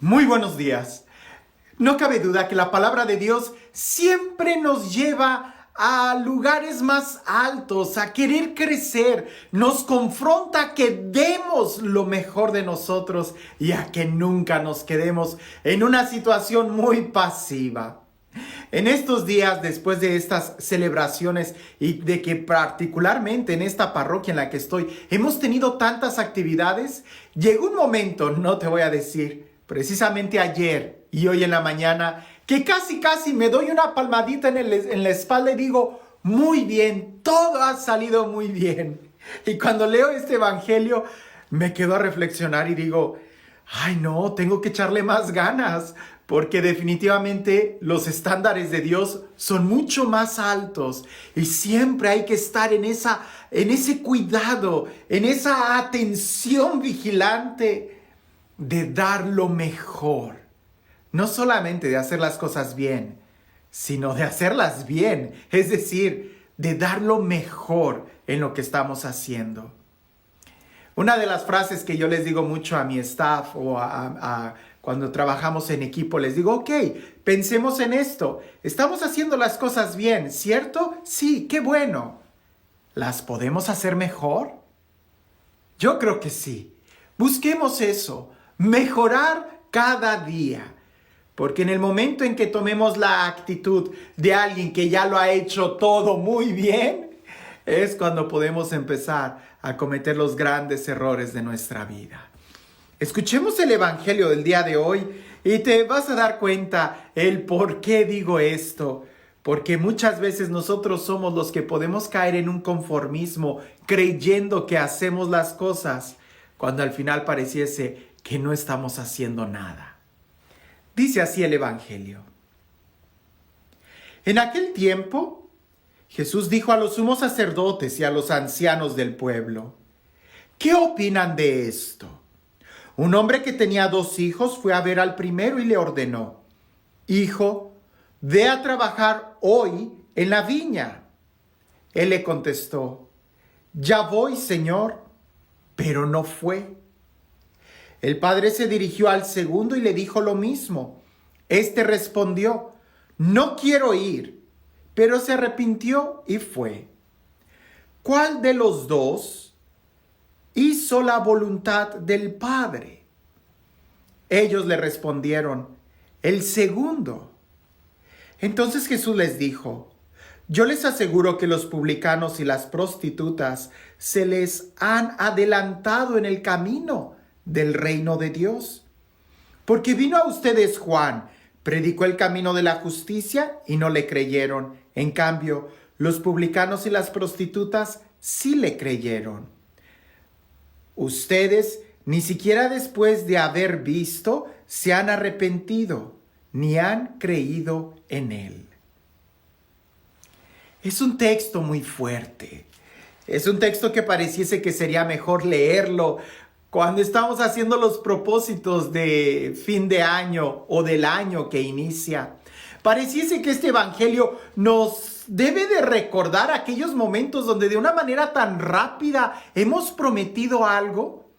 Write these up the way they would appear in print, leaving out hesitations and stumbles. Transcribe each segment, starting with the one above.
Muy buenos días. No cabe duda que la palabra de Dios siempre nos lleva a lugares más altos, a querer crecer. Nos confronta a que demos lo mejor de nosotros y a que nunca nos quedemos en una situación muy pasiva. En estos días, después de estas celebraciones y de que particularmente en esta parroquia en la que estoy, hemos tenido tantas actividades, llegó un momento, no te voy a decir, precisamente ayer y hoy en la mañana, que casi me doy una palmadita en la espalda y digo, muy bien, todo ha salido muy bien. Y cuando leo este evangelio, me quedo a reflexionar y digo, ay no, tengo que echarle más ganas, porque definitivamente los estándares de Dios son mucho más altos y siempre hay que estar en ese cuidado, en esa atención vigilante de dar lo mejor. No solamente de hacer las cosas bien, sino de hacerlas bien, es decir, de dar lo mejor en lo que estamos haciendo. Una de las frases que yo les digo mucho a mi staff o cuando trabajamos en equipo, les digo, ok, pensemos en esto. Estamos haciendo las cosas bien, ¿cierto? Sí, qué bueno. ¿Las podemos hacer mejor? Yo creo que sí. Busquemos eso, mejorar cada día. Porque en el momento en que tomemos la actitud de alguien que ya lo ha hecho todo muy bien, es cuando podemos empezar a cometer los grandes errores de nuestra vida. Escuchemos el evangelio del día de hoy y te vas a dar cuenta el por qué digo esto. Porque muchas veces nosotros somos los que podemos caer en un conformismo creyendo que hacemos las cosas cuando al final pareciese que no estamos haciendo nada. Dice así el evangelio. En aquel tiempo, Jesús dijo a los sumos sacerdotes y a los ancianos del pueblo, ¿qué opinan de esto? Un hombre que tenía 2 hijos fue a ver al primero y le ordenó, hijo, ve a trabajar hoy en la viña. Él le contestó, ya voy, Señor, pero no fue. El padre se dirigió al segundo y le dijo lo mismo. Este respondió, no quiero ir, pero se arrepintió y fue. ¿Cuál de los 2 hizo la voluntad del Padre? Ellos le respondieron, el segundo. Entonces Jesús les dijo, yo les aseguro que los publicanos y las prostitutas se les han adelantado en el camino del reino de Dios. Porque vino a ustedes Juan, predicó el camino de la justicia y no le creyeron. En cambio, los publicanos y las prostitutas sí le creyeron. Ustedes ni siquiera después de haber visto se han arrepentido, ni han creído en él. Es un texto muy fuerte. Es un texto que pareciese que sería mejor leerlo cuando estamos haciendo los propósitos de fin de año o del año que inicia. Pareciese que este evangelio nos debe de recordar aquellos momentos donde de una manera tan rápida hemos prometido algo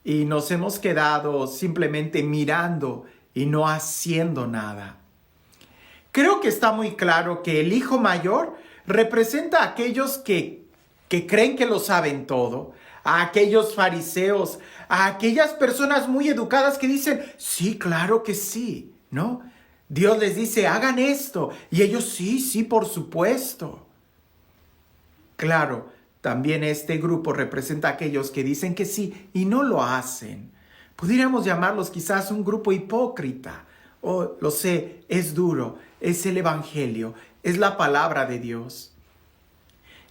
y nos hemos quedado simplemente mirando y no haciendo nada. Creo que está muy claro que el hijo mayor representa a aquellos que creen que lo saben todo, a aquellos fariseos, a aquellas personas muy educadas que dicen, sí, claro que sí, ¿no? Dios les dice, hagan esto, y ellos, sí, por supuesto. Claro, también este grupo representa a aquellos que dicen que sí y no lo hacen. Podríamos llamarlos quizás un grupo hipócrita. Oh, lo sé, es duro, es el evangelio, es la palabra de Dios.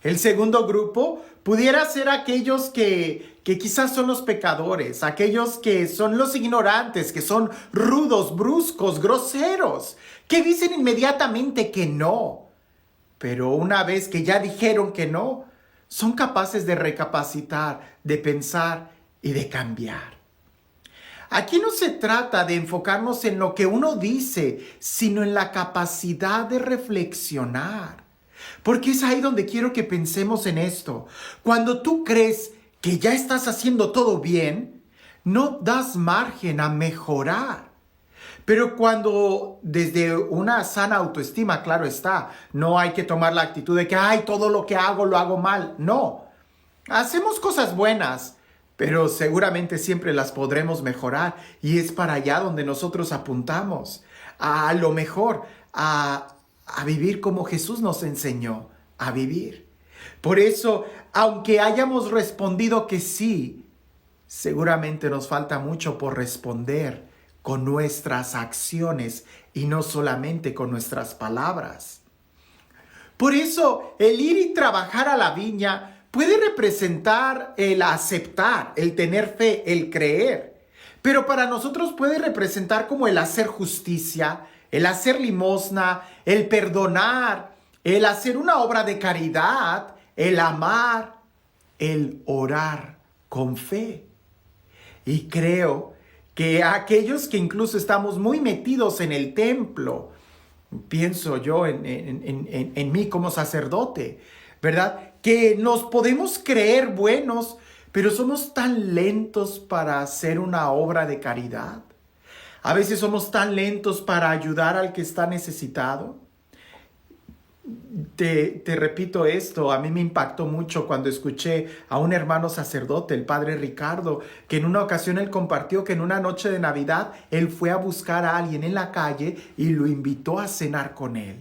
El segundo grupo pudiera ser aquellos que quizás son los pecadores, aquellos que son los ignorantes, que son rudos, bruscos, groseros, que dicen inmediatamente que no. Pero una vez que ya dijeron que no, son capaces de recapacitar, de pensar y de cambiar. Aquí no se trata de enfocarnos en lo que uno dice, sino en la capacidad de reflexionar. Porque es ahí donde quiero que pensemos en esto. Cuando tú crees que ya estás haciendo todo bien, no das margen a mejorar. Pero cuando desde una sana autoestima, claro está, no hay que tomar la actitud de que, ay, todo lo que hago lo hago mal. No, hacemos cosas buenas, pero seguramente siempre las podremos mejorar. Y es para allá donde nosotros apuntamos, a lo mejor, a vivir como Jesús nos enseñó a vivir. Por eso, aunque hayamos respondido que sí, seguramente nos falta mucho por responder con nuestras acciones y no solamente con nuestras palabras. Por eso, el ir y trabajar a la viña puede representar el aceptar, el tener fe, el creer. Pero para nosotros puede representar como el hacer justicia, el hacer limosna, el perdonar, el hacer una obra de caridad, el amar, el orar con fe. Y creo que aquellos que incluso estamos muy metidos en el templo, pienso yo en mí como sacerdote, ¿verdad? Que nos podemos creer buenos, pero somos tan lentos para hacer una obra de caridad. A veces somos tan lentos para ayudar al que está necesitado. Te repito esto, a mí me impactó mucho cuando escuché a un hermano sacerdote, el padre Ricardo, que en una ocasión él compartió que en una noche de Navidad él fue a buscar a alguien en la calle y lo invitó a cenar con él.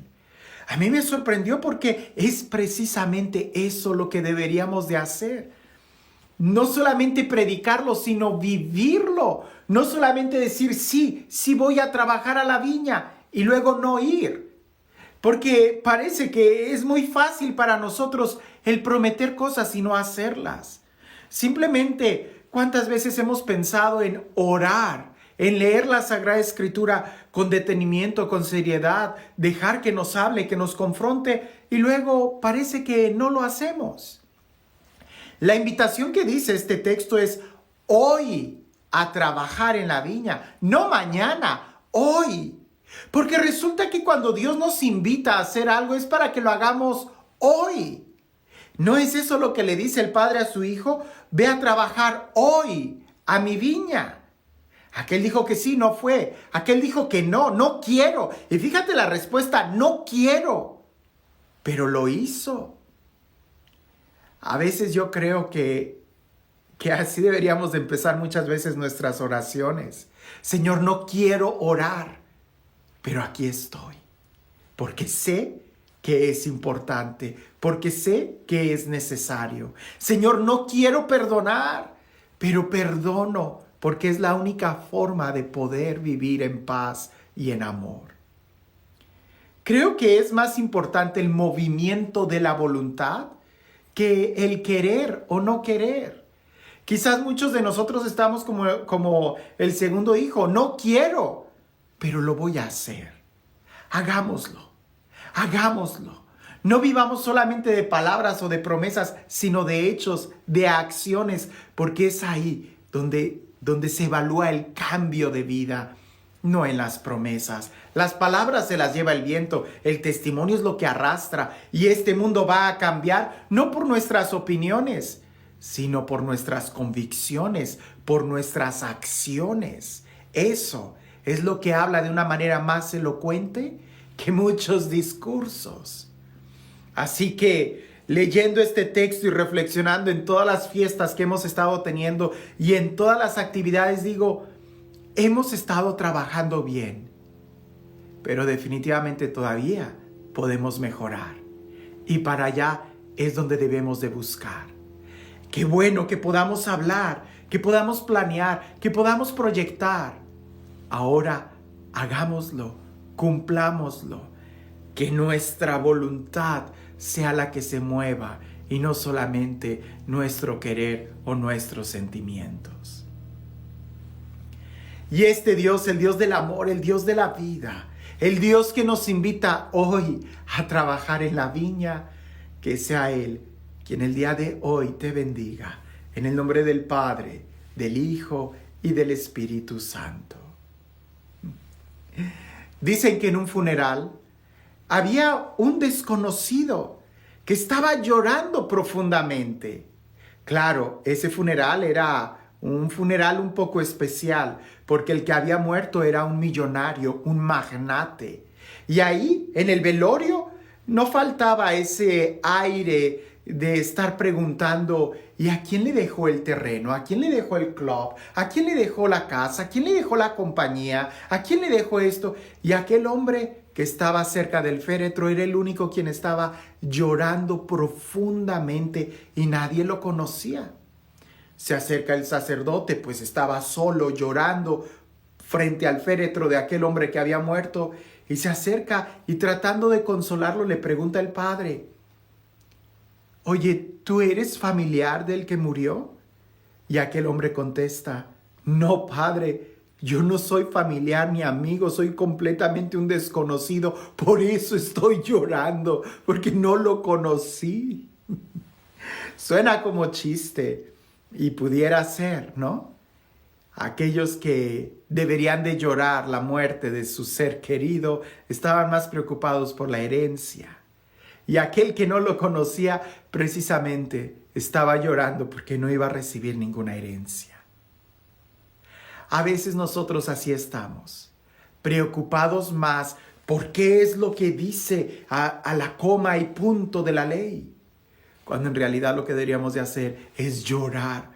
A mí me sorprendió porque es precisamente eso lo que deberíamos de hacer. No solamente predicarlo, sino vivirlo. No solamente decir sí voy a trabajar a la viña y luego no ir. Porque parece que es muy fácil para nosotros el prometer cosas y no hacerlas. Simplemente, ¿cuántas veces hemos pensado en orar, en leer la Sagrada Escritura con detenimiento, con seriedad, dejar que nos hable, que nos confronte y luego parece que no lo hacemos? La invitación que dice este texto es hoy a trabajar en la viña, no mañana, hoy. Porque resulta que cuando Dios nos invita a hacer algo es para que lo hagamos hoy. ¿No es eso lo que le dice el padre a su hijo? Ve a trabajar hoy a mi viña. Aquel dijo que sí, no fue. Aquel dijo que no, no quiero. Y fíjate la respuesta, no quiero. Pero lo hizo. A veces yo creo que así deberíamos de empezar muchas veces nuestras oraciones. Señor, no quiero orar. Pero aquí estoy, porque sé que es importante, porque sé que es necesario. Señor, no quiero perdonar, pero perdono, porque es la única forma de poder vivir en paz y en amor. Creo que es más importante el movimiento de la voluntad que el querer o no querer. Quizás muchos de nosotros estamos como el segundo hijo, no quiero, pero lo voy a hacer. Hagámoslo, hagámoslo. No vivamos solamente de palabras o de promesas, sino de hechos, de acciones, porque es ahí donde se evalúa el cambio de vida, no en las promesas. Las palabras se las lleva el viento, el testimonio es lo que arrastra, y este mundo va a cambiar no por nuestras opiniones, sino por nuestras convicciones, por nuestras acciones. Eso es lo que habla de una manera más elocuente que muchos discursos. Así que leyendo este texto y reflexionando en todas las fiestas que hemos estado teniendo y en todas las actividades, digo, hemos estado trabajando bien, pero definitivamente todavía podemos mejorar. Y para allá es donde debemos de buscar. Qué bueno que podamos hablar, que podamos planear, que podamos proyectar. Ahora hagámoslo, cumplámoslo, que nuestra voluntad sea la que se mueva y no solamente nuestro querer o nuestros sentimientos. Y este Dios, el Dios del amor, el Dios de la vida, el Dios que nos invita hoy a trabajar en la viña, que sea Él quien el día de hoy te bendiga. En el nombre del Padre, del Hijo y del Espíritu Santo. Dicen que en un funeral había un desconocido que estaba llorando profundamente. Claro, ese funeral era un funeral un poco especial, porque el que había muerto era un millonario, un magnate. Y ahí, en el velorio, no faltaba ese aire de estar preguntando, ¿y a quién le dejó el terreno? ¿A quién le dejó el club? ¿A quién le dejó la casa? ¿A quién le dejó la compañía? ¿A quién le dejó esto? Y aquel hombre que estaba cerca del féretro era el único quien estaba llorando profundamente y nadie lo conocía. Se acerca el sacerdote, pues estaba solo llorando frente al féretro de aquel hombre que había muerto, y se acerca y tratando de consolarlo le pregunta al padre, oye, ¿tú eres familiar del que murió? Y aquel hombre contesta, no, padre, yo no soy familiar ni amigo, soy completamente un desconocido, por eso estoy llorando, porque no lo conocí. Suena como chiste y pudiera ser, ¿no? Aquellos que deberían de llorar la muerte de su ser querido estaban más preocupados por la herencia. Y aquel que no lo conocía precisamente estaba llorando porque no iba a recibir ninguna herencia. A veces nosotros así estamos, preocupados más por qué es lo que dice a la coma y punto de la ley, cuando en realidad lo que deberíamos de hacer es llorar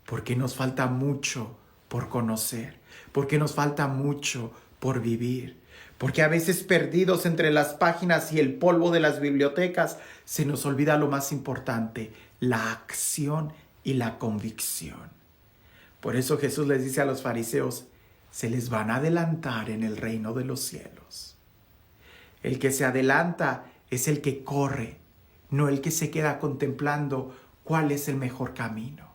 porque nos falta mucho por conocer, porque nos falta mucho por vivir, porque a veces perdidos entre las páginas y el polvo de las bibliotecas se nos olvida lo más importante, la acción y la convicción. Por eso Jesús les dice a los fariseos, se les van a adelantar en el reino de los cielos. El que se adelanta es el que corre, no el que se queda contemplando cuál es el mejor camino.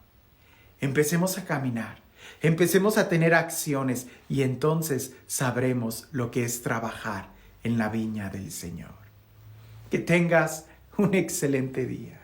Empecemos a caminar, empecemos a tener acciones y entonces sabremos lo que es trabajar en la viña del Señor. Que tengas un excelente día.